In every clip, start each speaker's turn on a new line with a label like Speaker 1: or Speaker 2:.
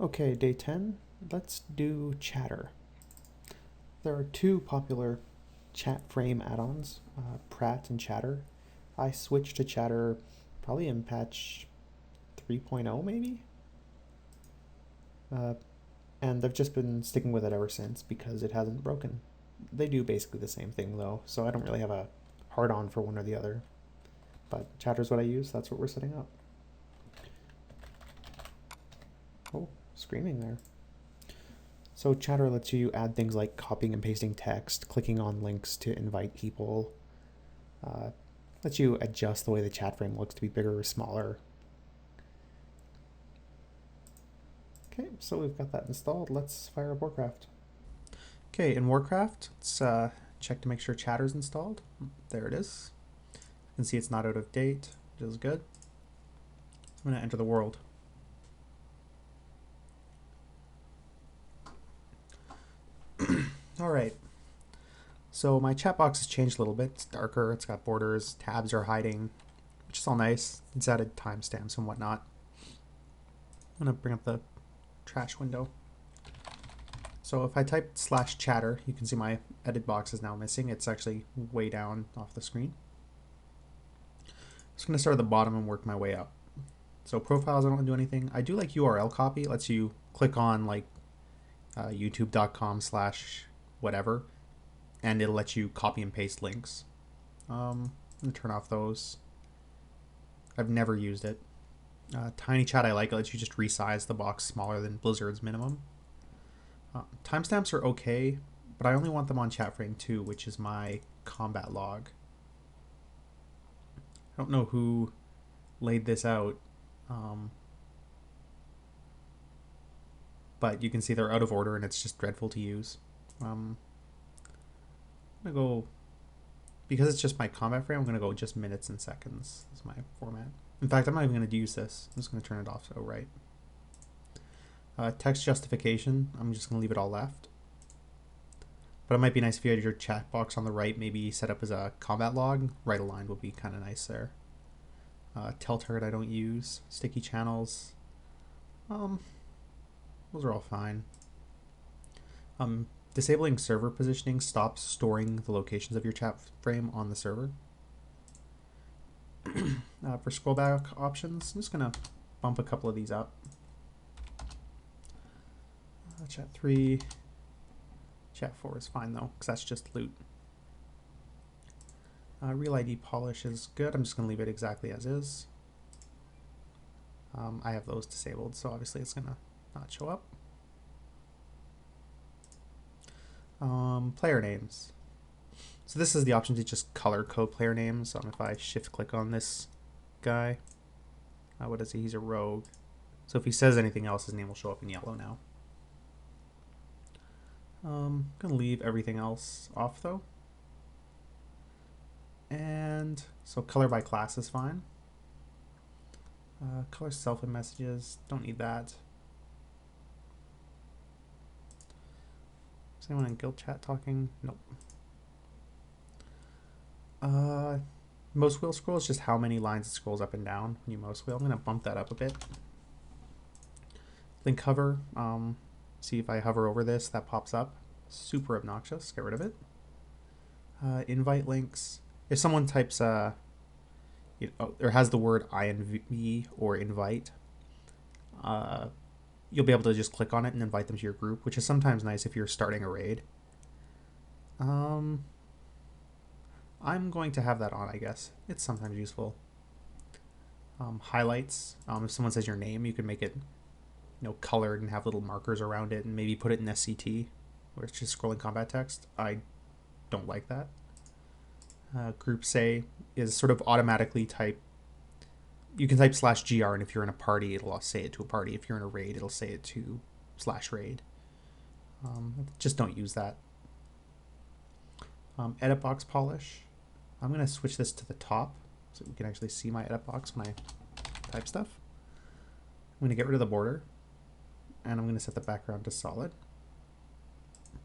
Speaker 1: Okay, day 10. Let's do Chatter. There are two popular chat frame add-ons, Prat and Chatter. I switched to Chatter probably in patch 3.0 maybe? Uh, and I've just been sticking with it ever since because it hasn't broken. They do basically the same thing though, so I don't really have a hard-on for one or the other. But Chatter's what I use, that's what we're setting up. Oh, screaming there. So Chatter lets you add things like copying and pasting text, clicking on links to invite people, lets you adjust the way the chat frame looks to be bigger or smaller. Okay, so we've got that installed. Let's fire up Warcraft. Okay, in Warcraft, let's check to make sure Chatter's installed. There it is. You can see it's not out of date, which is good. I'm going to enter the world. Alright, so my chat box has changed a little bit. It's darker, it's got borders, tabs are hiding, which is all nice. It's added timestamps and whatnot. I'm going to bring up the trash window. So if I type /chatter, you can see my edit box is now missing. It's actually way down off the screen. I'm just going to start at the bottom and work my way up. So profiles, I don't want to do anything. I do like URL copy. It lets you click on like youtube.com/whatever, and it'll let you copy and paste links. I'm going to turn off those. I've never used it. Tiny Chat I like. It lets you just resize the box smaller than Blizzard's minimum. Timestamps are okay, but I only want them on chat frame 2, which is my combat log. I don't know who laid this out, but you can see they're out of order and it's just dreadful to use. I'm going to go, because it's just my combat frame, I'm going to go just minutes and seconds. That's my format. In fact, I'm not even going to use this. I'm just going to turn it off so right. Text justification, I'm just going to leave it all left. But it might be nice if you had your chat box on the right, maybe set up as a combat log. Right aligned would be kind of nice there. Tell target I don't use. Sticky channels. Those are all fine. Disabling server positioning stops storing the locations of your chat frame on the server. For scroll back options, I'm just going to bump a couple of these up. Chat 3, chat 4 is fine though, because that's just loot. Real ID polish is good. I'm just going to leave it exactly as is. I have those disabled, so obviously it's going to not show up. Player names. So this is the option to just color code player names. If I shift click on this guy, what is he? He's a rogue. So if he says anything else, his name will show up in yellow now. I'm going to leave everything else off though. And so color by class is fine. Color self and messages, don't need that. Is anyone in guild chat talking? Nope. Mouse wheel scroll is just how many lines it scrolls up and down when you mouse wheel. I'm going to bump that up a bit. Link hover. See if I hover over this, that pops up. Super obnoxious. Get rid of it. Invite links. If someone types or has the word INV or invite, you'll be able to just click on it and invite them to your group, which is sometimes nice if you're starting a raid. I'm going to have that on, I guess. It's sometimes useful. Highlights. If someone says your name, you can make it colored and have little markers around it, and maybe put it in SCT, where it's just scrolling combat text. I don't like that. Group say is sort of automatically type. You can type /gr, and if you're in a party, it'll say it to a party. If you're in a raid, it'll say it to /raid. Just don't use that. Edit box polish. I'm going to switch this to the top so we can actually see my edit box when I type stuff. I'm going to get rid of the border, and I'm going to set the background to solid.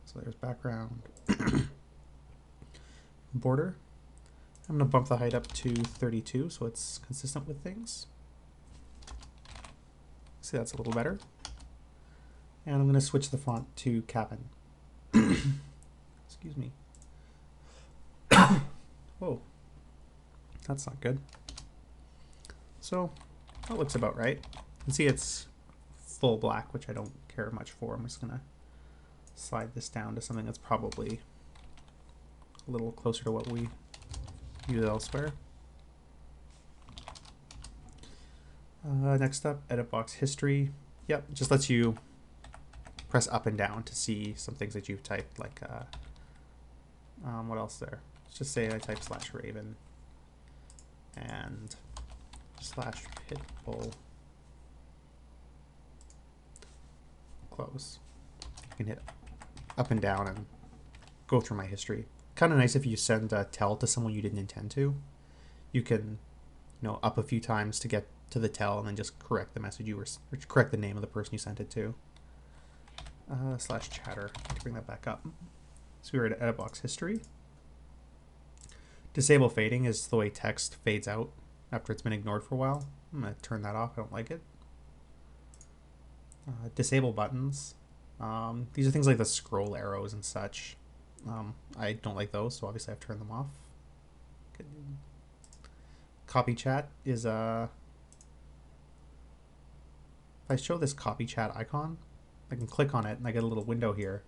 Speaker 1: So there's background. Border. I'm going to bump the height up to 32 so it's consistent with things. See, that's a little better. And I'm going to switch the font to cabin. Excuse me. Whoa. That's not good. So that looks about right. You can see it's full black, which I don't care much for. I'm just going to slide this down to something that's probably a little closer to what we use elsewhere. Next up, edit box history. Yep, just lets you press up and down to see some things that you've typed, like what else there? Let's just say I type /raven and /pitbull. Close. You can hit up and down and go through my history. Kind of nice if you send a tell to someone you didn't intend to. You can, up a few times to get to the tell and then just correct the message or correct the name of the person you sent it to. /chatter to bring that back up. So we were at edit box history. Disable fading is the way text fades out after it's been ignored for a while. I'm going to turn that off. I don't like it. Disable buttons. These are things like the scroll arrows and such. I don't like those, so obviously I've turned them off. Copy chat is if I show this copy chat icon, I can click on it and I get a little window here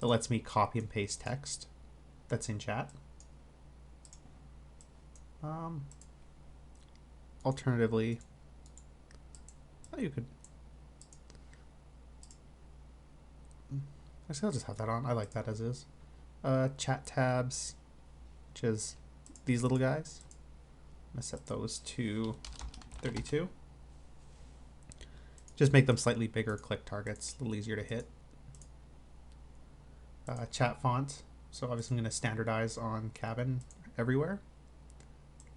Speaker 1: that lets me copy and paste text that's in chat. Alternatively, you could, I'll just have that on. I like that as is. Chat tabs, which is these little guys. I'm gonna set those to 32. Just make them slightly bigger click targets, a little easier to hit. Chat font. So obviously I'm going to standardize on cabin everywhere.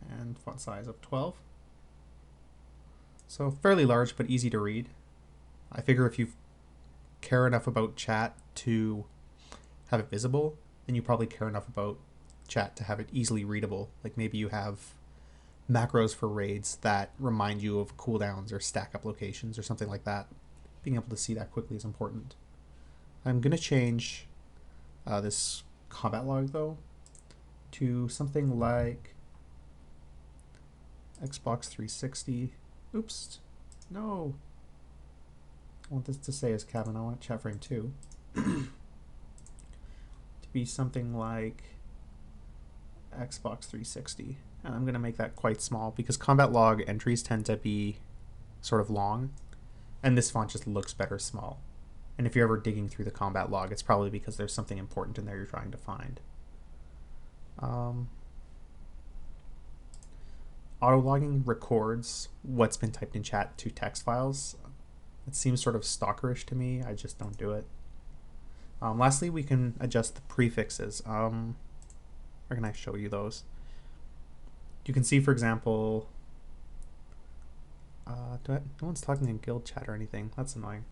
Speaker 1: And font size of 12. So fairly large, but easy to read. I figure if you care enough about chat to have it visible, then you probably care enough about chat to have it easily readable. Like maybe you have macros for raids that remind you of cooldowns or stack up locations or something like that. Being able to see that quickly is important. I'm going to change this combat log though to something like Xbox 360. Oops, no. I want this to say as cabin. I want chat frame 2 to be something like Xbox 360. And I'm going to make that quite small because combat log entries tend to be sort of long, and this font just looks better small. And if you're ever digging through the combat log, it's probably because there's something important in there you're trying to find. Auto-logging records what's been typed in chat to text files. It seems sort of stalkerish to me. I just don't do it. Lastly, we can adjust the prefixes. Where can I show you those? You can see, for example, no one's talking in guild chat or anything. That's annoying.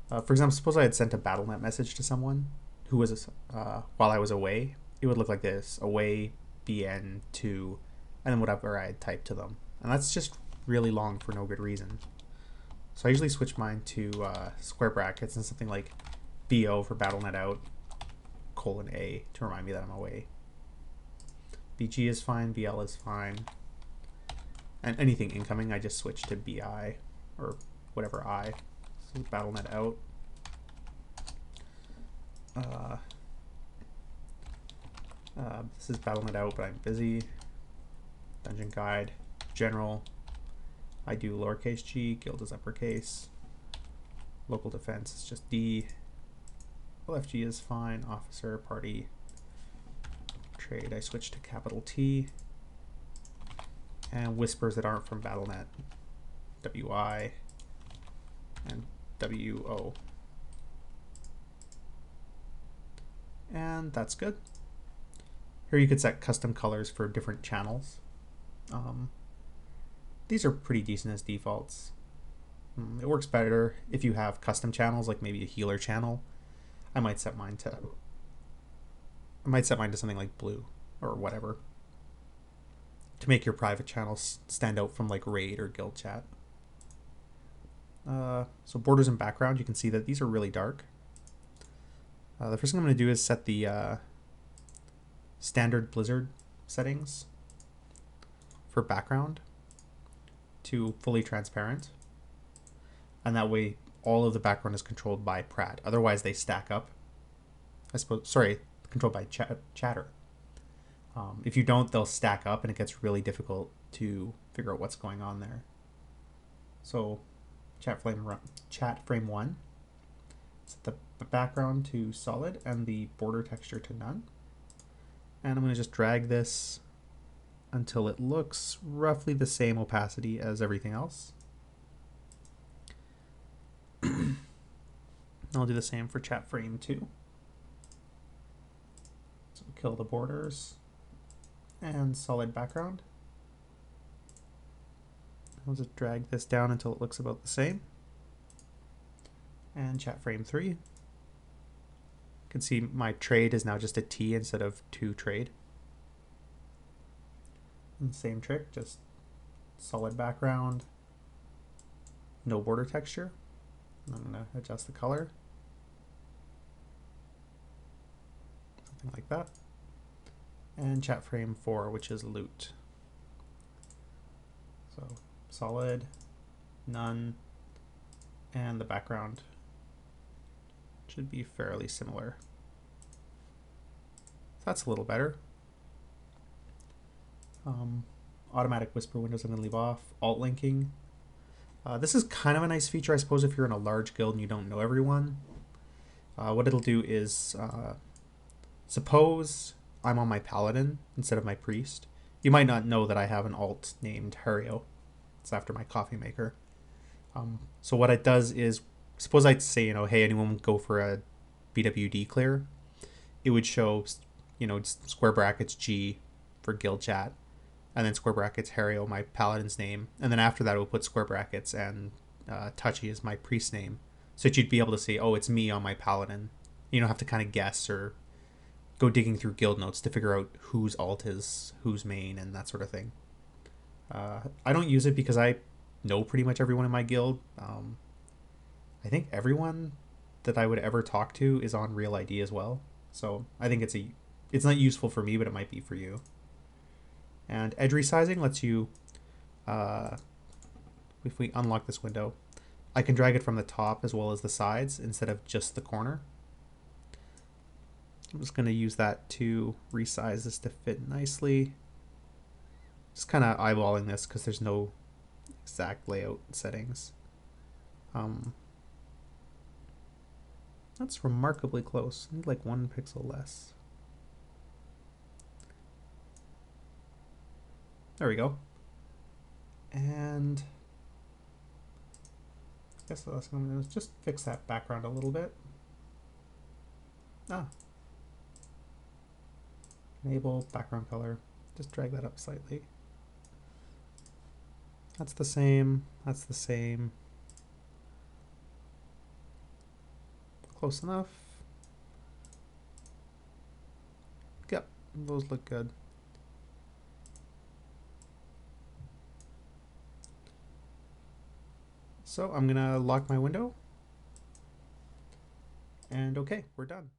Speaker 1: For example, suppose I had sent a BattleNet message to someone who was while I was away. It would look like this: away BN2, and then whatever I had typed to them. And that's just really long for no good reason. So I usually switch mine to square brackets and something like BO for BattleNet out, :A to remind me that I'm away. BG is fine, BL is fine. And anything incoming, I just switch to BI or whatever I. So BattleNet out. This is BattleNet out, but I'm busy. Dungeon guide, general. I do lowercase g, guild is uppercase. Local defense is just D. LFG is fine, officer, party. Trade, I switch to capital T. And whispers that aren't from BattleNet, WI and WO. And that's good. Here you could set custom colors for different channels. These are pretty decent as defaults. It works better if you have custom channels, like maybe a healer channel. I might set mine to something like blue or whatever, to make your private channels stand out from like raid or guild chat. So borders and background, you can see that these are really dark. The first thing I'm going to do is set the standard Blizzard settings for background to fully transparent. And that way all of the background is controlled by Pratt. Otherwise they stack up. I suppose, sorry, controlled by chatter. If you don't, they'll stack up and it gets really difficult to figure out what's going on there. So chat frame 1, set the background to solid and the border texture to none. And I'm going to just drag this until it looks roughly the same opacity as everything else. I'll do the same for chat frame 2. So kill the borders and solid background. I'll just drag this down until it looks about the same. And chat frame 3. You can see my trade is now just a T instead of to trade. And same trick, just solid background, no border texture. I'm going to adjust the color. Something like that. And chat frame 4, which is loot. So solid, none, and the background should be fairly similar. So that's a little better. Automatic whisper windows I'm going to leave off. Alt linking. This is kind of a nice feature, I suppose, if you're in a large guild and you don't know everyone. What it'll do is, suppose I'm on my paladin instead of my priest. You might not know that I have an alt named Hario. It's after my coffee maker. So what it does is, suppose I'd say, hey, anyone go for a BWD clear. It would show, square brackets G for guild chat, and then square brackets Hario, my paladin's name, and then after that it will put square brackets and Touchy is my priest name, so that you'd be able to say, oh, it's me on my paladin. You don't have to kind of guess or go digging through guild notes to figure out whose alt is whose main and that sort of thing. I don't use it because I know pretty much everyone in my guild. I think everyone that I would ever talk to is on Real ID as well, so I think it's not useful for me, but it might be for you. And edge resizing lets you, if we unlock this window, I can drag it from the top as well as the sides instead of just the corner. I'm just going to use that to resize this to fit nicely. Just kind of eyeballing this because there's no exact layout settings. That's remarkably close. I need like 1 pixel less. There we go. And I guess the last thing I'm going to do is just fix that background a little bit. Enable background color. Just drag that up slightly. That's the same. That's the same. Close enough. Yep, those look good. So I'm gonna lock my window, and okay, we're done.